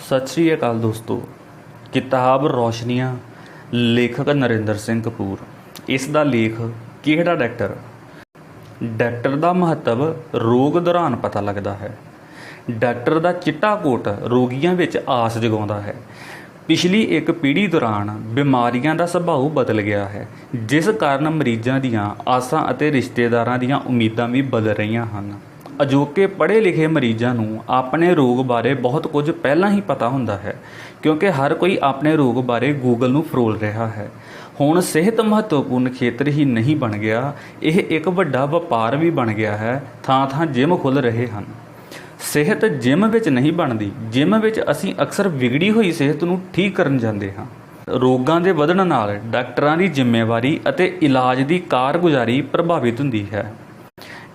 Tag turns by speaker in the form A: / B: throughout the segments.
A: सत श्री अकाल दोस्तों। किताब रोशनियाँ, लेखक नरेंद्र सिंह कपूर। इस दा लेख किहड़ा डॉक्टर। डॉक्टर का महत्व रोग दौरान पता लगता है। डॉक्टर का चिट्टा कोट रोगियों में आस जगाउंदा है। पिछली एक पीढ़ी दौरान बीमारियां का सुभाव बदल गया है, जिस कारण मरीजों दीयां आसां अते रिश्तेदारां दीयां उम्मीदां भी बदल रहीआं हन। अजोके पढ़े लिखे मरीजों नूं अपने रोग बारे बहुत कुछ पहला ही पता हुंदा है, क्योंकि हर कोई अपने रोग बारे गूगल नूं फरोल रहा है। हुण सेहत महत्वपूर्ण खेत्र ही नहीं बन गया, यह एक वड्डा वपार भी बन गया है। थां थां जिम खुल रहे हैं। सेहत जिम विच नहीं बनती, जिम विच असीं अक्सर विगड़ी हुई सेहत नूं ठीक करन जांदे हां। रोगां दे वधण नाल डॉक्टरां दी जिम्मेवारी अते इलाज दी कारगुजारी प्रभावित हुंदी है।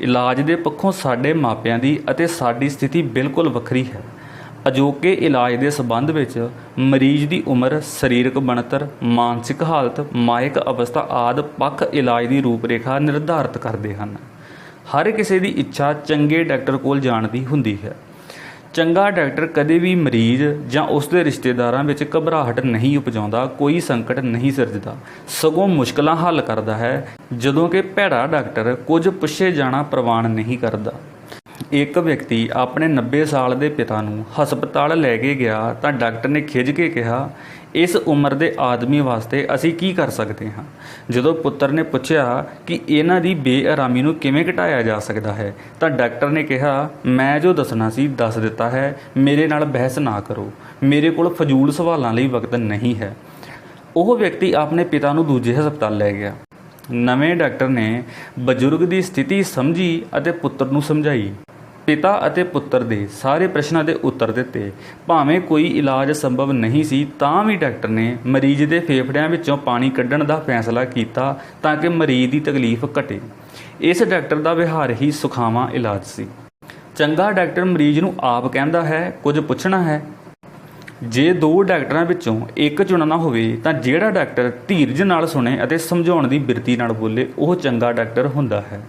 A: इलाज दे पक्षों साडे मापिਆਂ ਦੀ ਅਤੇ ਸਾਡੀ स्थिति बिल्कुल ਵੱਖਰੀ है। अजोके इलाज के संबंध विच मरीज की उम्र, सरीरक बनतर, मानसिक हालत, मायक अवस्था आदि पक्ष इलाज की रूपरेखा निर्धारित करते हैं। हर किसी की इच्छा चंगे डॉक्टर कोल जाण दी हुंदी है। चंगा डॉक्टर कदे भी मरीज जां उसके रिश्तेदारां विच घबराहट नहीं उपजाउंदा, कोई संकट नहीं सिरजदा, सगों मुश्किलां हल करदा है। जदों कि भैड़ा डॉक्टर कुछ पुछे जाना प्रवान नहीं करदा। एक व्यक्ति अपने 90 साल के पिता नूं हस्पताल लैके गया तो डॉक्टर ने खिज के कहा, इस उम्र के आदमी वास्ते असी की कर सकते हाँ। जदों पुत्र ने पूछा कि इन्हां दी बेआरामी नूं किवें घटाया जा सकता है तो डॉक्टर ने कहा, मैं जो दसना सी दस दिता है, मेरे नाल बहस ना करो, मेरे कोल फजूल सवालों लई वक्त नहीं है। वह व्यक्ति अपने पिता नूं दूजे हस्पताल लै गया। नवें डॉक्टर ने बजुर्ग की स्थिति समझी और पुत्र नूं समझाई। पिता ਅਤੇ पुत्र ਦੇ ਸਾਰੇ प्रश्नों के उत्तर दिते। भावें कोई इलाज संभव नहीं सी, तां भी डॉक्टर ने मरीज के फेफड़िਆਂ ਵਿੱਚੋਂ पानी ਕੱਢਣ ਦਾ फैसला किया ताकि मरीज की तकलीफ घटे। इस डॉक्टर का व्यवहार ही सुखावां इलाज सी। चंगा डॉक्टर मरीज नूं आप कहता है, कुछ पुछना है। जे दो डॉक्टरां ਵਿੱਚੋਂ एक चुनना होवे तां जिहड़ा डॉक्टर धीरज नाल सुने ਅਤੇ समझाउण दी बिरती नाल बोले, वह चंगा डॉक्टर हुंदा है।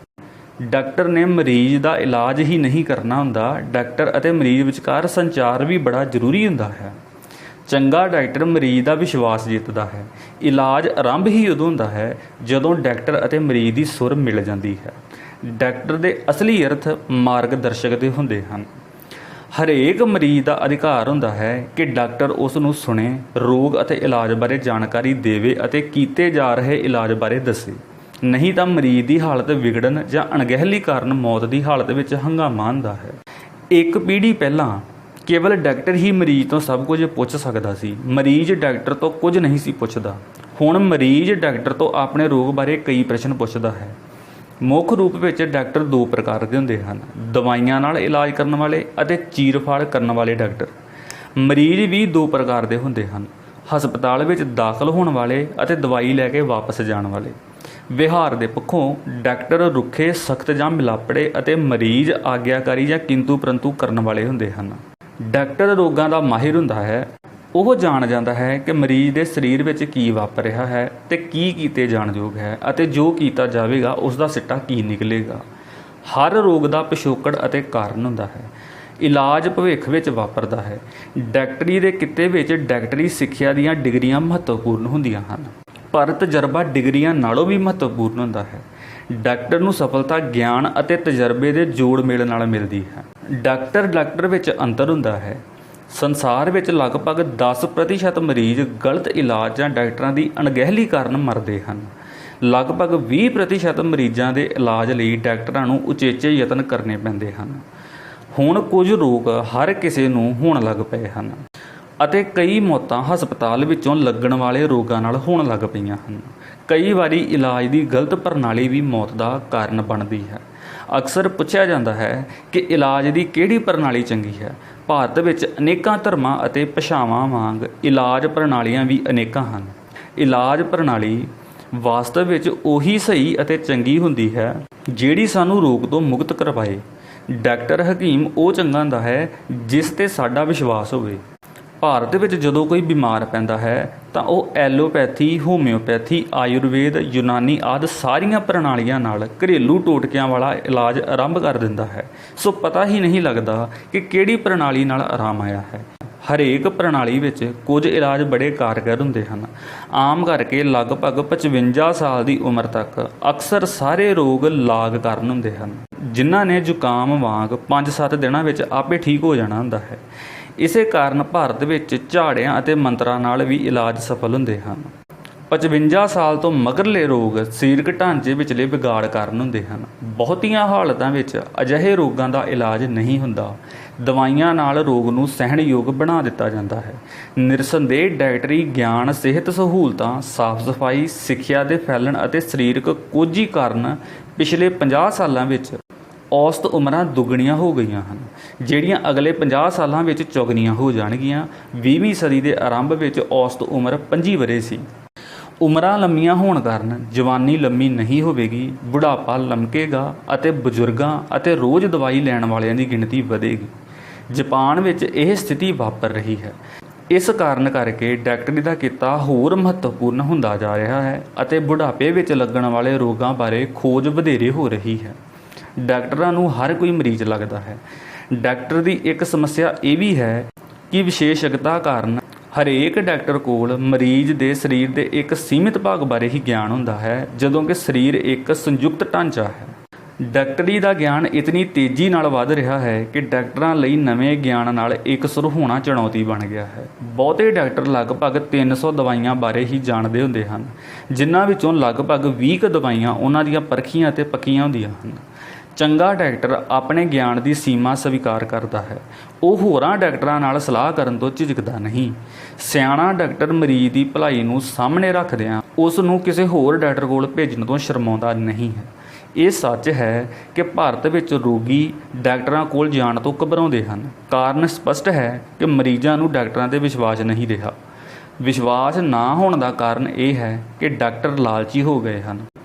A: डॉक्टर ने मरीज का इलाज ही नहीं करना हुंदा, डॉक्टर अते मरीज विचकार संचार भी बड़ा जरूरी हुंदा है। चंगा डॉक्टर मरीज का विश्वास जितदा है। इलाज आरंभ ही उदों हुंदा है जदों डॉक्टर अते मरीज की सुर मिल जाती है। डॉक्टर के असली अर्थ मार्गदर्शक दे हुंदे हन। हरेक मरीज का अधिकार हुंदा है कि डॉक्टर उस नूं सुने, रोग अते इलाज बारे जानकारी देवे अते कीते जा रहे इलाज बारे दसे। नहीं तो मरीज की हालत विगड़न या अणगहली कारण मौत की हालत में हंगामा हुंदा है। एक पीढ़ी पहला केवल डॉक्टर ही मरीज तो सब कुछ पुछ सकता सी, मरीज डॉक्टर तो कुछ नहीं सी पुछदा। हुण मरीज डॉक्टर तो अपने रोग बारे कई प्रश्न पुछदा है। मुख रूप में डॉक्टर दो प्रकार के हुंदे हन, दवाइयां नाल इलाज करने वाले अते चीरफाड़ करने वाले डॉक्टर। मरीज भी दो प्रकार के हुंदे हन, हस्पताल में दाखिल होने वाले अते दवाई लैके वापस जाने वाले। विहार के पक्षों डॉक्टर रुखे, सख्त या मिलापड़े अते मरीज आग्याकारी या किंतु परंतु करने वाले हुंदे हन। डॉक्टर रोगां दा माहिर हुंदा है। वह जान जाता है कि मरीज के शरीर में की वापर रहा है तो की कीते जाणयोग है अते जो किया जाएगा उसका सिट्टा की निकलेगा। हर रोग का पिछोकड़ अते कारण हुंदा है। इलाज भविख विच वापरदा है। डॉक्टरी के किते विच डॉक्टरी सिक्ख्या दीयां डिग्रियां महत्वपूर्ण हुंदियां हन, पर तजर्बा डिग्रियां नालों भी महत्वपूर्ण हुंदा है। डॉक्टर नूं सफलता ज्ञान अते तजर्बे के जोड़ मेल नाल मिलदी है। डॉक्टर विच अंतर हुंदा है। संसार विच लगभग 10% मरीज गलत इलाज या डॉक्टरां दी अणगहली कारण मरदे हन। लगभग 20% मरीजों के इलाज लई डॉक्टरां नूं उचेचे यतन करने पैंदे हन। हुण कुछ रोग हर किसी नूं होण लग पए हन ਅਤੇ कई मौतां हस्पताल विचों लगण वाले रोगां नाल होण लग पईआं हन। कई वारी इलाज की गलत प्रणाली भी मौत का कारण बनती है। अक्सर पुछया जाता है कि इलाज की किहड़ी प्रणाली चंगी है। भारत विच अनेकां धर्मां अते भाषावां वांग इलाज प्रणालियां भी अनेकां हन। इलाज प्रणाली वास्तव विच उही सही अते चंगी हुंदी है जिहड़ी सानूं रोग तो मुक्त करवाए। डॉक्टर हकीम वो चंगा हुंदा है जिस ते साडा विश्वास होवे। भारत में जदों कोई बीमार पैंदा है तो वह एलोपैथी, होम्योपैथी, आयुर्वेद, यूनानी आदि सारिया प्रणालियां नाल घरेलू टोटकियां वाला इलाज आरंभ कर दिंदा है। सो पता ही नहीं लगता कि किहड़ी प्रणाली नाल आराम आया है। ਹਰੇਕ ਪ੍ਰਣਾਲੀ ਵਿੱਚ ਕੁਝ ਇਲਾਜ ਬੜੇ ਕਾਰਗਰ ਹੁੰਦੇ ਹਨ। ਆਮ ਕਰਕੇ ਲਗਭਗ 55 ਸਾਲ ਦੀ ਉਮਰ ਤੱਕ ਅਕਸਰ ਸਾਰੇ ਰੋਗ ਲਾਗ ਕਾਰਨ ਹੁੰਦੇ ਹਨ, ਜਿਨ੍ਹਾਂ ਨੇ ਜ਼ੁਕਾਮ ਵਾਂਗ 5-7 ਦਿਨਾਂ ਵਿੱਚ ਆਪੇ ਠੀਕ ਹੋ ਜਾਣਾ ਹੁੰਦਾ ਹੈ। ਇਸੇ ਕਾਰਨ ਭਾਰਤ ਵਿੱਚ ਝਾੜਿਆਂ ਅਤੇ ਮੰਤਰਾਂ ਨਾਲ ਵੀ ਇਲਾਜ ਸਫਲ ਹੁੰਦੇ ਹਨ। 55 ਸਾਲ ਤੋਂ ਮਗਰਲੇ ਰੋਗ ਸਰੀਰਕ ਢਾਂਚੇ ਵਿਚਲੇ ਵਿਗਾੜ ਕਾਰਨ ਹੁੰਦੇ ਹਨ। ਬਹੁਤੀਆਂ ਹਾਲਤਾਂ ਵਿੱਚ ਅਜਿਹੇ ਰੋਗਾਂ ਦਾ ਇਲਾਜ ਨਹੀਂ ਹੁੰਦਾ। ਦਵਾਈਆਂ ਨਾਲ ਰੋਗ ਨੂੰ ਸਹਿਣਯੋਗ ਬਣਾ ਦਿੱਤਾ ਜਾਂਦਾ ਹੈ। ਨਿਰਸੰਦੇਹ ਡਾਇਟਰੀ ਗਿਆਨ, ਸਿਹਤ ਸਹੂਲਤਾਂ, ਸਾਫ਼ ਸਫਾਈ, ਸਿੱਖਿਆ ਦੇ ਫੈਲਣ ਅਤੇ ਸਰੀਰਕ ਕੋਝੀ ਕਾਰਨ ਪਿਛਲੇ 50 ਸਾਲਾਂ ਵਿੱਚ ਔਸਤ ਉਮਰਾਂ ਦੁੱਗਣੀਆਂ ਹੋ ਗਈਆਂ ਹਨ, ਜਿਹੜੀਆਂ ਅਗਲੇ 50 ਸਾਲਾਂ ਵਿੱਚ ਚੌਗਣੀਆਂ ਹੋ ਜਾਣਗੀਆਂ। 20ਵੀਂ ਸਦੀ ਦੇ ਆਰੰਭ ਵਿੱਚ ਔਸਤ ਉਮਰ 25 ਵਰ੍ਹੇ ਸੀ। ਉਮਰਾਂ ਲੰਮੀਆਂ ਹੋਣ ਕਾਰਨ ਜਵਾਨੀ ਲੰਮੀ ਨਹੀਂ ਹੋਵੇਗੀ, ਬੁਢਾਪਾ ਲਮਕੇਗਾ ਅਤੇ ਬਜ਼ੁਰਗਾਂ ਅਤੇ ਰੋਜ਼ ਦਵਾਈ ਲੈਣ ਵਾਲਿਆਂ ਦੀ ਗਿਣਤੀ ਵਧੇਗੀ। ਜਾਪਾਨ ਵਿੱਚ ਇਹ ਸਥਿਤੀ ਵਾਪਰ ਰਹੀ ਹੈ। ਇਸ ਕਾਰਨ ਕਰਕੇ ਡਾਕਟਰੀ ਦਾ ਕਿੱਤਾ ਹੋਰ ਮਹੱਤਵਪੂਰਨ ਹੁੰਦਾ ਜਾ ਰਿਹਾ ਹੈ ਅਤੇ ਬੁਢਾਪੇ ਵਿੱਚ ਲੱਗਣ ਵਾਲੇ ਰੋਗਾਂ ਬਾਰੇ ਖੋਜ ਵਧੇਰੇ ਹੋ ਰਹੀ ਹੈ। ਡਾਕਟਰਾਂ ਨੂੰ ਹਰ ਕੋਈ ਮਰੀਜ਼ ਲੱਗਦਾ ਹੈ। ਡਾਕਟਰ ਦੀ ਇੱਕ ਸਮੱਸਿਆ ਇਹ ਵੀ ਹੈ ਕਿ ਵਿਸ਼ੇਸ਼ਗਤਾ ਕਾਰਨ ਹਰੇਕ ਡਾਕਟਰ ਕੋਲ ਮਰੀਜ਼ ਦੇ ਸਰੀਰ ਦੇ ਇੱਕ ਸੀਮਿਤ ਭਾਗ ਬਾਰੇ ਹੀ ਗਿਆਨ ਹੁੰਦਾ ਹੈ, ਜਦੋਂ ਕਿ ਸਰੀਰ ਇੱਕ ਸੰਯੁਕਤ ਢਾਂਚਾ ਹੈ। ਡਾਕਟਰੀ ਦਾ ਗਿਆਨ ਇਤਨੀ ਤੇਜ਼ੀ ਨਾਲ ਵਧ ਰਿਹਾ ਹੈ ਕਿ ਡਾਕਟਰਾਂ ਲਈ ਨਵੇਂ ਗਿਆਨ ਨਾਲ ਇਕਸੁਰ ਹੋਣਾ ਚੁਣੌਤੀ ਬਣ ਗਿਆ ਹੈ। ਬਹੁਤੇ ਡਾਕਟਰ ਲਗਭਗ 300 ਦਵਾਈਆਂ ਬਾਰੇ ਹੀ ਜਾਣਦੇ ਹੁੰਦੇ ਹਨ, ਜਿਨ੍ਹਾਂ ਵਿੱਚੋਂ ਲਗਭਗ 20 ਦਵਾਈਆਂ ਉਹਨਾਂ ਦੀਆਂ ਪਰਖੀਆਂ ਅਤੇ ਪੱਕੀਆਂ ਹੁੰਦੀਆਂ ਹਨ। ਚੰਗਾ ਡਾਕਟਰ ਆਪਣੇ ਗਿਆਨ ਦੀ ਸੀਮਾ ਸਵੀਕਾਰ ਕਰਦਾ ਹੈ। ਉਹ ਹੋਰਾਂ ਡਾਕਟਰਾਂ ਨਾਲ ਸਲਾਹ ਕਰਨ ਤੋਂ ਝਿਜਕਦਾ ਨਹੀਂ। ਸਿਆਣਾ ਡਾਕਟਰ ਮਰੀਜ਼ ਦੀ ਭਲਾਈ ਨੂੰ ਸਾਹਮਣੇ ਰੱਖਦਿਆਂ ਉਸ ਨੂੰ ਕਿਸੇ ਹੋਰ ਡਾਕਟਰ ਕੋਲ ਭੇਜਣ ਤੋਂ ਸ਼ਰਮਾਉਂਦਾ ਨਹੀਂ ਹੈ। ਇਹ ਸੱਚ ਹੈ ਕਿ ਭਾਰਤ ਵਿੱਚ ਰੋਗੀ ਡਾਕਟਰਾਂ ਕੋਲ ਜਾਣ ਤੋਂ ਘਬਰਾਉਂਦੇ ਹਨ। ਕਾਰਨ ਸਪਸ਼ਟ ਹੈ ਕਿ ਮਰੀਜ਼ਾਂ ਨੂੰ ਡਾਕਟਰਾਂ 'ਤੇ ਵਿਸ਼ਵਾਸ ਨਹੀਂ ਰਿਹਾ। ਵਿਸ਼ਵਾਸ ਨਾ ਹੋਣ ਦਾ ਕਾਰਨ ਇਹ ਹੈ ਕਿ ਡਾਕਟਰ ਲਾਲਚੀ ਹੋ ਗਏ ਹਨ,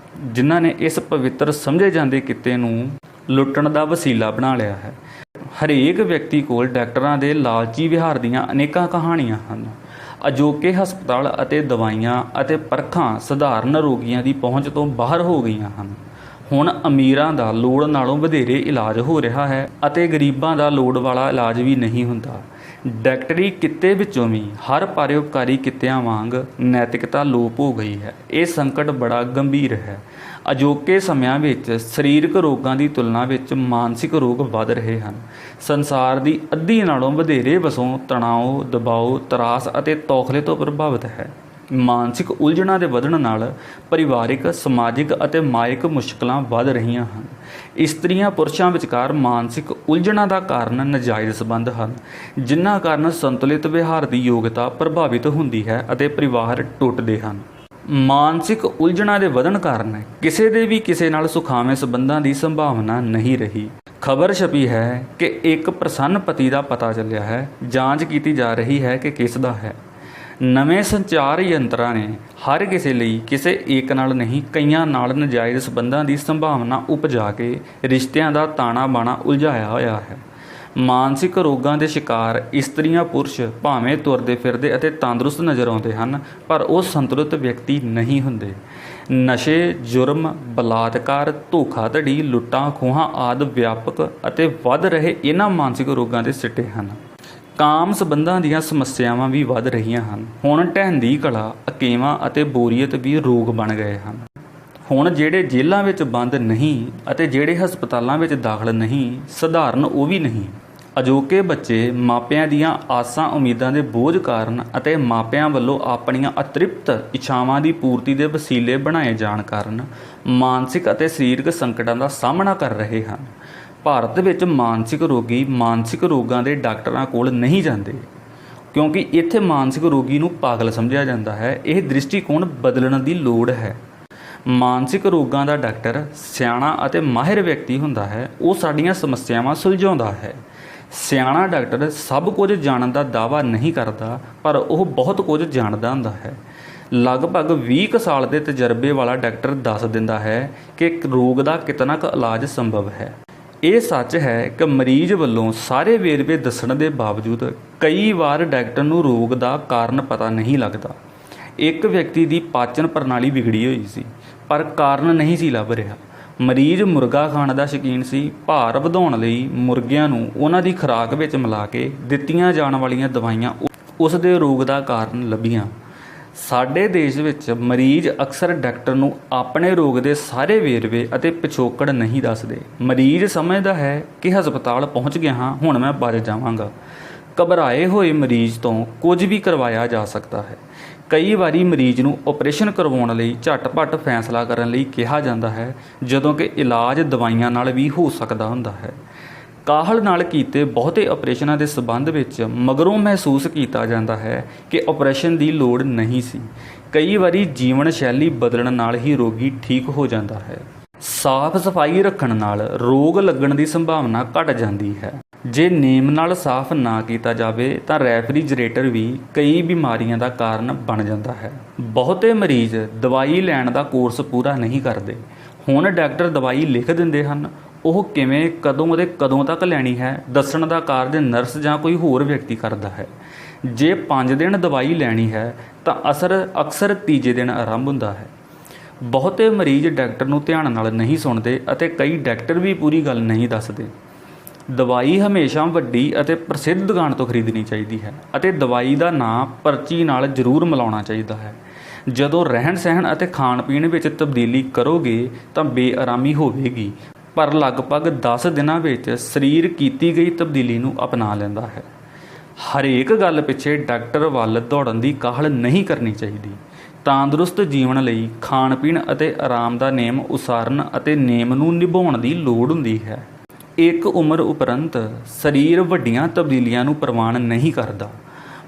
A: ਜਿਨ੍ਹਾਂ ਨੇ ਇਸ ਪਵਿੱਤਰ ਸਮਝੇ ਜਾਂਦੇ ਕਿੱਤੇ ਨੂੰ ਲੁੱਟਣ ਦਾ ਵਸੀਲਾ ਬਣਾ ਲਿਆ ਹੈ। ਹਰੇਕ ਵਿਅਕਤੀ ਕੋਲ ਡਾਕਟਰਾਂ ਦੇ ਲਾਲਚੀ ਵਿਹਾਰ ਦੀਆਂ ਅਨੇਕਾਂ ਕਹਾਣੀਆਂ ਹਨ। ਅਜੋਕੇ ਹਸਪਤਾਲ ਅਤੇ ਦਵਾਈਆਂ ਅਤੇ ਪਰਖਾਂ ਸਧਾਰਨ ਰੋਗੀਆਂ ਦੀ ਪਹੁੰਚ ਤੋਂ ਬਾਹਰ ਹੋ ਗਈਆਂ ਹਨ। ਹੁਣ ਅਮੀਰਾਂ ਦਾ ਲੋੜ ਨਾਲੋਂ ਵਧੇਰੇ ਇਲਾਜ ਹੋ ਰਿਹਾ ਹੈ ਅਤੇ ਗਰੀਬਾਂ ਦਾ ਲੋੜ ਵਾਲਾ ਇਲਾਜ ਵੀ ਨਹੀਂ ਹੁੰਦਾ। ਡਾਕਟਰੀ ਕਿੱਤੇ ਵਿੱਚੋਂ ਵੀ ਹਰ ਪਰਉਪਕਾਰੀ ਕਿੱਤਿਆਂ ਵਾਂਗ ਨੈਤਿਕਤਾ ਲੋਪ ਹੋ ਗਈ ਹੈ। ਇਹ ਸੰਕਟ ਬੜਾ ਗੰਭੀਰ ਹੈ। ਅਜੋਕੇ ਸਮਿਆਂ ਵਿੱਚ ਸਰੀਰਕ ਰੋਗਾਂ ਦੀ ਤੁਲਨਾ ਵਿੱਚ ਮਾਨਸਿਕ ਰੋਗ ਵੱਧ ਰਹੇ ਹਨ। ਸੰਸਾਰ ਦੀ ਅੱਧੀ ਨਾਲੋਂ ਵਧੇਰੇ ਵਸੋਂ ਤਣਾਅ, ਦਬਾਅ, ਤਰਾਸ ਅਤੇ ਤੌਖਲੇ ਤੋਂ ਪ੍ਰਭਾਵਿਤ ਹੈ। ਮਾਨਸਿਕ ਉਲਝਣਾਂ ਦੇ ਵਧਣ ਨਾਲ ਪਰਿਵਾਰਿਕ, ਸਮਾਜਿਕ ਅਤੇ ਮਾਇਕ ਮੁਸ਼ਕਲਾਂ ਵੱਧ ਰਹੀਆਂ ਹਨ। ਇਸਤਰੀਆਂ ਪੁਰਸ਼ਾਂ ਵਿਚਕਾਰ ਮਾਨਸਿਕ ਉਲਝਣਾਂ ਦਾ ਕਾਰਨ ਨਾਜਾਇਜ਼ ਸੰਬੰਧ ਹਨ, ਜਿਨ੍ਹਾਂ ਕਾਰਨ ਸੰਤੁਲਿਤ ਵਿਹਾਰ ਦੀ ਯੋਗਤਾ ਪ੍ਰਭਾਵਿਤ ਹੁੰਦੀ ਹੈ ਅਤੇ ਪਰਿਵਾਰ ਟੁੱਟਦੇ ਹਨ। ਮਾਨਸਿਕ ਉਲਝਣਾਂ ਦੇ ਵਧਣ ਕਾਰਨ ਕਿਸੇ ਦੇ ਵੀ ਕਿਸੇ ਨਾਲ ਸੁਖਾਵੇਂ ਸੰਬੰਧਾਂ ਦੀ ਸੰਭਾਵਨਾ ਨਹੀਂ ਰਹੀ। ਖਬਰ ਛਪੀ ਹੈ ਕਿ ਇੱਕ ਪ੍ਰਸੰਨ ਪਤੀ ਦਾ ਪਤਾ ਚੱਲਿਆ ਹੈ। ਜਾਂਚ ਕੀਤੀ ਜਾ ਰਹੀ ਹੈ ਕਿ ਕਿਸ ਦਾ ਹੈ। ਨਵੇਂ ਸੰਚਾਰ ਯੰਤਰਾਂ ਨੇ ਹਰ ਕਿਸੇ ਲਈ ਕਿਸੇ ਇੱਕ ਨਾਲ ਨਹੀਂ ਕਈਆਂ ਨਾਲ ਨਾਜਾਇਜ਼ ਸੰਬੰਧਾਂ ਦੀ ਸੰਭਾਵਨਾ ਉਪਜਾ ਕੇ ਰਿਸ਼ਤਿਆਂ ਦਾ ਤਾਣਾ ਬਾਣਾ ਉਲਝਾਇਆ ਹੋਇਆ ਹੈ। ਮਾਨਸਿਕ ਰੋਗਾਂ ਦੇ ਸ਼ਿਕਾਰ ਇਸਤਰੀਆਂ ਪੁਰਸ਼ ਭਾਵੇਂ ਤੁਰਦੇ ਫਿਰਦੇ ਅਤੇ ਤੰਦਰੁਸਤ ਨਜ਼ਰ ਆਉਂਦੇ ਹਨ, ਪਰ ਉਹ ਸੰਤੁਲਿਤ ਵਿਅਕਤੀ ਨਹੀਂ ਹੁੰਦੇ। ਨਸ਼ੇ, ਜੁਰਮ, ਬਲਾਤਕਾਰ, ਧੋਖਾਧੜੀ, ਲੁੱਟਾਂ ਖੋਹਾਂ ਆਦਿ ਵਿਆਪਕ ਅਤੇ ਵੱਧ ਰਹੇ ਇਹਨਾਂ ਮਾਨਸਿਕ ਰੋਗਾਂ ਦੇ ਸਿੱਟੇ ਹਨ। ਕਾਮ ਸੰਬੰਧਾਂ ਦੀਆਂ ਸਮੱਸਿਆਵਾਂ ਵੀ ਵੱਧ ਰਹੀਆਂ ਹਨ। ਹੁਣ ਢਹਿੰਦੀ ਕਲਾ, ਅਕੇਵਾਂ ਅਤੇ ਬੋਰੀਅਤ ਵੀ ਰੋਗ ਬਣ ਗਏ ਹਨ। ਹੁਣ ਜਿਹੜੇ ਜੇਲ੍ਹਾਂ ਵਿੱਚ ਬੰਦ ਨਹੀਂ ਅਤੇ ਜਿਹੜੇ ਹਸਪਤਾਲਾਂ ਵਿੱਚ ਦਾਖਲ ਨਹੀਂ, ਸਧਾਰਨ ਉਹ ਵੀ ਨਹੀਂ। ਅਜੋਕੇ ਬੱਚੇ ਮਾਪਿਆਂ ਦੀਆਂ ਆਸਾਂ ਉਮੀਦਾਂ ਦੇ ਬੋਝ ਕਾਰਨ ਅਤੇ ਮਾਪਿਆਂ ਵੱਲੋਂ ਆਪਣੀਆਂ ਅਤ੍ਰਿਪਤ ਇੱਛਾਵਾਂ ਦੀ ਪੂਰਤੀ ਦੇ ਵਸੀਲੇ ਬਣਾਏ ਜਾਣ ਕਾਰਨ ਮਾਨਸਿਕ ਅਤੇ ਸਰੀਰਕ ਸੰਕਟਾਂ ਦਾ ਸਾਹਮਣਾ ਕਰ ਰਹੇ ਹਨ। ਭਾਰਤ ਵਿੱਚ ਮਾਨਸਿਕ ਰੋਗੀ ਮਾਨਸਿਕ ਰੋਗਾਂ ਦੇ ਡਾਕਟਰਾਂ ਕੋਲ ਨਹੀਂ ਜਾਂਦੇ, ਕਿਉਂਕਿ ਇੱਥੇ ਮਾਨਸਿਕ ਰੋਗੀ ਨੂੰ ਪਾਗਲ ਸਮਝਿਆ ਜਾਂਦਾ ਹੈ। ਇਹ ਦ੍ਰਿਸ਼ਟੀਕੋਣ ਬਦਲਣ ਦੀ ਲੋੜ ਹੈ। ਮਾਨਸਿਕ ਰੋਗਾਂ ਦਾ ਡਾਕਟਰ ਸਿਆਣਾ ਅਤੇ ਮਾਹਿਰ ਵਿਅਕਤੀ ਹੁੰਦਾ ਹੈ। ਉਹ ਸਾਡੀਆਂ ਸਮੱਸਿਆਵਾਂ ਸੁਲਝਾਉਂਦਾ ਹੈ। ਸਿਆਣਾ ਡਾਕਟਰ ਸਭ ਕੁਝ ਜਾਣਨ ਦਾ ਦਾਅਵਾ ਨਹੀਂ ਕਰਦਾ, ਪਰ ਉਹ ਬਹੁਤ ਕੁਝ ਜਾਣਦਾ ਹੁੰਦਾ ਹੈ। ਲਗਭਗ 20 ਸਾਲ ਦੇ ਤਜਰਬੇ ਵਾਲਾ ਡਾਕਟਰ ਦੱਸ ਦਿੰਦਾ ਹੈ ਕਿ ਰੋਗ ਦਾ ਕਿਤਨਾ ਕੁ ਇਲਾਜ ਸੰਭਵ ਹੈ। ਇਹ ਸੱਚ ਹੈ ਕਿ ਮਰੀਜ਼ ਵੱਲੋਂ ਸਾਰੇ ਵੇਰਵੇ ਦੱਸਣ ਦੇ ਬਾਵਜੂਦ ਕਈ ਵਾਰ ਡਾਕਟਰ ਨੂੰ ਰੋਗ ਦਾ ਕਾਰਨ ਪਤਾ ਨਹੀਂ ਲੱਗਦਾ। ਇੱਕ ਵਿਅਕਤੀ ਦੀ ਪਾਚਨ ਪ੍ਰਣਾਲੀ ਵਿਗੜੀ ਹੋਈ ਸੀ, ਪਰ ਕਾਰਨ ਨਹੀਂ ਸੀ ਲੱਭ ਰਿਹਾ। ਮਰੀਜ਼ ਮੁਰਗਾ ਖਾਣ ਦਾ ਸ਼ੌਕੀਨ ਸੀ। ਭਾਰ ਵਧਾਉਣ ਲਈ ਮੁਰਗਿਆਂ ਨੂੰ ਉਹਨਾਂ ਦੀ ਖੁਰਾਕ ਵਿੱਚ ਮਿਲਾ ਕੇ ਦਿੱਤੀਆਂ ਜਾਣ ਵਾਲੀਆਂ ਦਵਾਈਆਂ ਉਸ ਦੇ ਰੋਗ ਦਾ ਕਾਰਨ ਲੱਭੀਆਂ। ਸਾਡੇ ਦੇਸ਼ ਵਿੱਚ ਮਰੀਜ਼ ਅਕਸਰ ਡਾਕਟਰ ਨੂੰ ਆਪਣੇ ਰੋਗ ਦੇ ਸਾਰੇ ਵੇਰਵੇ ਅਤੇ ਪਿਛੋਕੜ ਨਹੀਂ ਦੱਸਦੇ। ਮਰੀਜ਼ ਸਮਝਦਾ ਹੈ ਕਿ ਹਸਪਤਾਲ ਪਹੁੰਚ ਗਿਆ ਹਾਂ, ਹੁਣ ਮੈਂ ਬਚ ਜਾਵਾਂਗਾ। ਘਬਰਾਏ ਹੋਏ ਮਰੀਜ਼ ਤੋਂ ਕੁਝ ਵੀ ਕਰਵਾਇਆ ਜਾ ਸਕਦਾ ਹੈ। ਕਈ ਵਾਰੀ ਮਰੀਜ਼ ਨੂੰ ਆਪਰੇਸ਼ਨ ਕਰਵਾਉਣ ਲਈ ਝਟਪਟ ਫੈਸਲਾ ਕਰਨ ਲਈ ਕਿਹਾ ਜਾਂਦਾ ਹੈ, ਜਦੋਂ ਕਿ ਇਲਾਜ ਦਵਾਈਆਂ ਨਾਲ ਵੀ ਹੋ ਸਕਦਾ ਹੁੰਦਾ ਹੈ। ਕਾਹਲ ਨਾਲ ਕੀਤੇ ਬਹੁਤੇ ਆਪਰੇਸ਼ਨਾਂ ਦੇ ਸਬੰਧ ਵਿੱਚ ਮਗਰੋਂ ਮਹਿਸੂਸ ਕੀਤਾ ਜਾਂਦਾ ਹੈ ਕਿ ਆਪਰੇਸ਼ਨ ਦੀ ਲੋੜ ਨਹੀਂ ਸੀ। ਕਈ ਵਾਰੀ ਜੀਵਨ ਸ਼ੈਲੀ ਬਦਲਣ ਨਾਲ ਹੀ ਰੋਗੀ ਠੀਕ ਹੋ ਜਾਂਦਾ ਹੈ। ਸਾਫ਼ ਸਫਾਈ ਰੱਖਣ ਨਾਲ ਰੋਗ ਲੱਗਣ ਦੀ ਸੰਭਾਵਨਾ ਘਟ ਜਾਂਦੀ ਹੈ। ਜੇ ਨੇਮ ਨਾਲ ਸਾਫ਼ ਨਾ ਕੀਤਾ ਜਾਵੇ ਤਾਂ ਰੈਫਰੀਜਰੇਟਰ ਵੀ ਕਈ ਬਿਮਾਰੀਆਂ ਦਾ ਕਾਰਨ ਬਣ ਜਾਂਦਾ ਹੈ। ਬਹੁਤੇ ਮਰੀਜ਼ ਦਵਾਈ ਲੈਣ ਦਾ ਕੋਰਸ ਪੂਰਾ ਨਹੀਂ ਕਰਦੇ। ਹੁਣ ਡਾਕਟਰ ਦਵਾਈ ਲਿਖ ਦਿੰਦੇ ਹਨ, ਉਹ ਕਿਵੇਂ, ਕਦੋਂ ਅਤੇ ਕਦੋਂ ਤੱਕ ਲੈਣੀ ਹੈ ਦੱਸਣ ਦਾ ਕਾਰਜ ਨਰਸ ਜਾਂ ਕੋਈ ਹੋਰ ਵਿਅਕਤੀ ਕਰਦਾ ਹੈ। ਜੇ 5 ਦਿਨ ਦਵਾਈ ਲੈਣੀ ਹੈ ਤਾਂ ਅਸਰ ਅਕਸਰ ਤੀਜੇ ਦਿਨ ਆਰੰਭ ਹੁੰਦਾ ਹੈ। ਬਹੁਤੇ ਮਰੀਜ਼ ਡਾਕਟਰ ਨੂੰ ਧਿਆਨ ਨਾਲ ਨਹੀਂ ਸੁਣਦੇ ਅਤੇ ਕਈ ਡਾਕਟਰ ਵੀ ਪੂਰੀ ਗੱਲ ਨਹੀਂ ਦੱਸਦੇ। ਦਵਾਈ ਹਮੇਸ਼ਾ ਵੱਡੀ ਅਤੇ ਪ੍ਰਸਿੱਧ ਦੁਕਾਨ ਤੋਂ ਖਰੀਦਣੀ ਚਾਹੀਦੀ ਹੈ ਅਤੇ ਦਵਾਈ ਦਾ ਨਾਂ ਪਰਚੀ ਨਾਲ ਜ਼ਰੂਰ ਮਿਲਾਉਣਾ ਚਾਹੀਦਾ ਹੈ। ਜਦੋਂ ਰਹਿਣ ਸਹਿਣ ਅਤੇ ਖਾਣ ਪੀਣ ਵਿੱਚ ਤਬਦੀਲੀ ਕਰੋਗੇ ਤਾਂ ਬੇਆਰਾਮੀ ਹੋਵੇਗੀ, ਪਰ ਲਗਭਗ 10 ਦਿਨਾਂ ਵਿੱਚ ਸਰੀਰ ਕੀਤੀ ਗਈ ਤਬਦੀਲੀ ਨੂੰ ਅਪਣਾ ਲੈਂਦਾ ਹੈ। ਹਰੇਕ ਗੱਲ ਪਿੱਛੇ ਡਾਕਟਰ ਵੱਲ ਦੌੜਨ ਦੀ ਕਾਹਲ ਨਹੀਂ ਕਰਨੀ ਚਾਹੀਦੀ। ਤੰਦਰੁਸਤ ਜੀਵਨ ਲਈ ਖਾਣ ਪੀਣ ਅਤੇ ਆਰਾਮ ਦਾ ਨੇਮ ਉਸਾਰਨ ਅਤੇ ਨੇਮ ਨੂੰ ਨਿਭਾਉਣ ਦੀ ਲੋੜ ਹੁੰਦੀ ਹੈ। ਇੱਕ ਉਮਰ ਉਪਰੰਤ ਸਰੀਰ ਵੱਡੀਆਂ ਤਬਦੀਲੀਆਂ ਨੂੰ ਪ੍ਰਵਾਨ ਨਹੀਂ ਕਰਦਾ।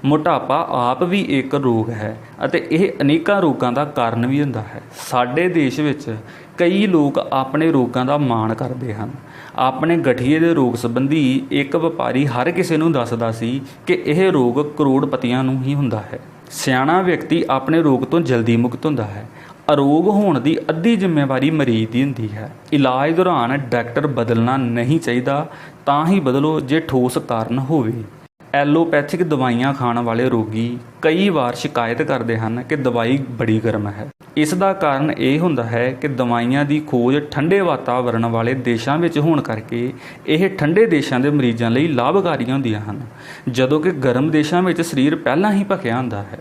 A: ਮੋਟਾਪਾ ਆਪ ਵੀ ਇੱਕ ਰੋਗ ਹੈ ਅਤੇ ਇਹ ਅਨੇਕਾਂ ਰੋਗਾਂ ਦਾ ਕਾਰਨ ਵੀ ਹੁੰਦਾ ਹੈ। ਸਾਡੇ ਦੇਸ਼ ਵਿੱਚ ਕਈ ਲੋਕ ਆਪਣੇ ਰੋਗਾਂ ਦਾ ਮਾਣ ਕਰਦੇ ਹਨ। ਆਪਣੇ ਗਠੀਏ ਦੇ ਰੋਗ ਸੰਬੰਧੀ ਇੱਕ ਵਪਾਰੀ ਹਰ ਕਿਸੇ ਨੂੰ ਦੱਸਦਾ ਸੀ ਕਿ ਇਹ ਰੋਗ ਕਰੋੜਪਤੀਆਂ ਨੂੰ ਹੀ ਹੁੰਦਾ ਹੈ। ਸਿਆਣਾ ਵਿਅਕਤੀ ਆਪਣੇ ਰੋਗ ਤੋਂ ਜਲਦੀ ਮੁਕਤ ਹੁੰਦਾ ਹੈ। ਅਰੋਗ ਹੋਣ ਦੀ ਅੱਧੀ ਜ਼ਿੰਮੇਵਾਰੀ ਮਰੀਜ਼ ਦੀ ਹੁੰਦੀ ਹੈ। ਇਲਾਜ ਦੌਰਾਨ ਡਾਕਟਰ ਬਦਲਣਾ ਨਹੀਂ ਚਾਹੀਦਾ, ਤਾਂ ਹੀ ਬਦਲੋ ਜੇ ਠੋਸ ਕਾਰਨ ਹੋਵੇ। ਐਲੋਪੈਥਿਕ ਦਵਾਈਆਂ ਖਾਣ ਵਾਲੇ ਰੋਗੀ ਕਈ ਵਾਰ ਸ਼ਿਕਾਇਤ ਕਰਦੇ ਹਨ ਕਿ ਦਵਾਈ ਬੜੀ ਗਰਮ ਹੈ। ਇਸ ਦਾ ਕਾਰਨ ਇਹ ਹੁੰਦਾ ਹੈ ਕਿ ਦਵਾਈਆਂ ਦੀ ਖੋਜ ਠੰਡੇ ਵਾਤਾਵਰਣ ਵਾਲੇ ਦੇਸ਼ਾਂ ਵਿੱਚ ਹੋਣ ਕਰਕੇ ਇਹ ਠੰਡੇ ਦੇਸ਼ਾਂ ਦੇ ਮਰੀਜ਼ਾਂ ਲਈ ਲਾਭਕਾਰੀਆਂ ਹੁੰਦੀਆਂ ਹਨ, ਜਦੋਂ ਕਿ ਗਰਮ ਦੇਸ਼ਾਂ ਵਿੱਚ ਸਰੀਰ ਪਹਿਲਾਂ ਹੀ ਭਖਿਆ ਹੁੰਦਾ ਹੈ।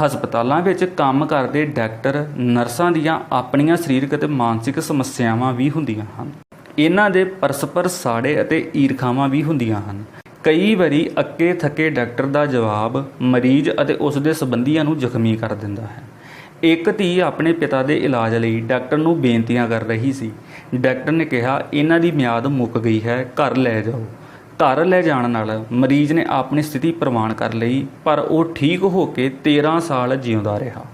A: ਹਸਪਤਾਲਾਂ ਵਿੱਚ ਕੰਮ ਕਰਦੇ ਡਾਕਟਰ ਨਰਸਾਂ ਦੀਆਂ ਆਪਣੀਆਂ ਸਰੀਰਕ ਅਤੇ ਮਾਨਸਿਕ ਸਮੱਸਿਆਵਾਂ ਵੀ ਹੁੰਦੀਆਂ ਹਨ। ਇਹਨਾਂ ਦੇ ਪਰਸਪਰ ਸਾੜੇ ਅਤੇ ਈਰਖਾਵਾਂ ਵੀ ਹੁੰਦੀਆਂ ਹਨ। ਕਈ ਵਾਰੀ ਅੱਕੇ ਥੱਕੇ ਡਾਕਟਰ ਦਾ ਜਵਾਬ ਮਰੀਜ਼ ਅਤੇ ਉਸ ਦੇ ਸੰਬੰਧੀਆਂ ਨੂੰ ਜ਼ਖਮੀ ਕਰ ਦਿੰਦਾ ਹੈ। ਇੱਕ ਧੀ ਆਪਣੇ ਪਿਤਾ ਦੇ ਇਲਾਜ ਲਈ ਡਾਕਟਰ ਨੂੰ ਬੇਨਤੀਆਂ ਕਰ ਰਹੀ ਸੀ। ਡਾਕਟਰ ਨੇ ਕਿਹਾ, ਇਹਨਾਂ ਦੀ ਮਿਆਦ ਮੁੱਕ ਗਈ ਹੈ, ਘਰ ਲੈ ਜਾਓ। ਘਰ ਲੈ ਜਾਣ ਨਾਲ ਮਰੀਜ਼ ਨੇ ਆਪਣੀ ਸਥਿਤੀ ਪ੍ਰਵਾਨ ਕਰ ਲਈ, ਪਰ ਉਹ ਠੀਕ ਹੋ ਕੇ 13 ਸਾਲ ਜਿਉਂਦਾ ਰਿਹਾ।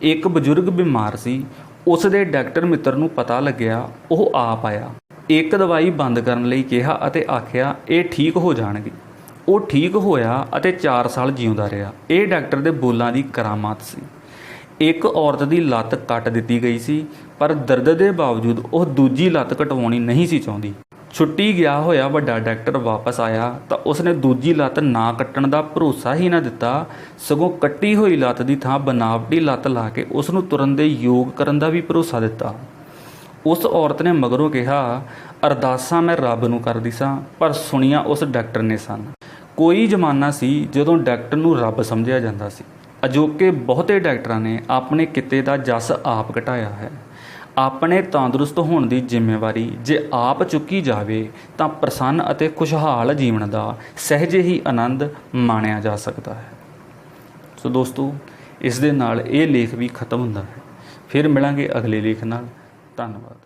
A: ਇੱਕ ਬਜ਼ੁਰਗ ਬਿਮਾਰ ਸੀ। ਉਸ ਦੇ ਡਾਕਟਰ ਮਿੱਤਰ ਨੂੰ ਪਤਾ ਲੱਗਿਆ। ਉਹ ਆਪ ਆਇਆ, ਇੱਕ ਦਵਾਈ ਬੰਦ ਕਰਨ ਲਈ ਕਿਹਾ ਅਤੇ ਆਖਿਆ ਇਹ ਠੀਕ ਹੋ ਜਾਣਗੇ। ਉਹ ਠੀਕ ਹੋਇਆ ਅਤੇ 4 ਸਾਲ ਜਿਉਂਦਾ ਰਿਹਾ। ਇਹ ਡਾਕਟਰ ਦੇ ਬੋਲਾਂ ਦੀ ਕਰਾਮਾਤ ਸੀ। ਇੱਕ ਔਰਤ ਦੀ ਲੱਤ ਕੱਟ ਦਿੱਤੀ ਗਈ ਸੀ, ਪਰ ਦਰਦ ਦੇ ਬਾਵਜੂਦ ਉਹ ਦੂਜੀ ਲੱਤ ਕਟਵਾਉਣੀ ਨਹੀਂ ਸੀ ਚਾਹੁੰਦੀ। ਛੁੱਟੀ ਗਿਆ ਹੋਇਆ ਵੱਡਾ ਡਾਕਟਰ ਵਾਪਸ ਆਇਆ ਤਾਂ ਉਸਨੇ ਦੂਜੀ ਲੱਤ ਨਾ ਕੱਟਣ ਦਾ ਭਰੋਸਾ ਹੀ ਨਾ ਦਿੱਤਾ, ਸਗੋਂ ਕੱਟੀ ਹੋਈ ਲੱਤ ਦੀ ਥਾਂ ਬਨਾਵਟੀ ਲੱਤ ਲਾ ਕੇ ਉਸ ਨੂੰ ਤੁਰਨ ਦੇ ਯੋਗ ਕਰਨ ਦਾ ਵੀ ਭਰੋਸਾ ਦਿੱਤਾ। ਉਸ ਔਰਤ ਨੇ ਮਗਰੋਂ ਕਿਹਾ, ਅਰਦਾਸਾਂ ਮੈਂ ਰੱਬ ਨੂੰ ਕਰਦੀ ਸਾਂ, ਪਰ ਸੁਣੀਆਂ ਉਸ ਡਾਕਟਰ ਨੇ ਸਨ। ਕੋਈ ਜ਼ਮਾਨਾ ਸੀ ਜਦੋਂ ਡਾਕਟਰ ਨੂੰ ਰੱਬ ਸਮਝਿਆ ਜਾਂਦਾ ਸੀ। ਅਜੋਕੇ ਬਹੁਤੇ ਡਾਕਟਰਾਂ ਨੇ ਆਪਣੇ ਕਿੱਤੇ ਦਾ ਜਸ ਆਪ ਘਟਾਇਆ ਹੈ। ਆਪਣੇ ਤੰਦਰੁਸਤ ਹੋਣ ਦੀ ਜ਼ਿੰਮੇਵਾਰੀ ਜੇ ਆਪ ਚੁੱਕੀ ਜਾਵੇ ਤਾਂ ਪ੍ਰਸੰਨ ਅਤੇ ਖੁਸ਼ਹਾਲ ਜੀਵਨ ਦਾ ਸਹਿਜੇ ਹੀ ਆਨੰਦ ਮਾਣਿਆ ਜਾ ਸਕਦਾ ਹੈ। ਸੋ ਦੋਸਤੋ, ਇਸ ਦੇ ਨਾਲ ਇਹ ਲੇਖ ਵੀ ਖਤਮ ਹੁੰਦਾ ਹੈ। ਫਿਰ ਮਿਲਾਂਗੇ ਅਗਲੇ ਲੇਖ ਨਾਲ। ਧੰਨਵਾਦ।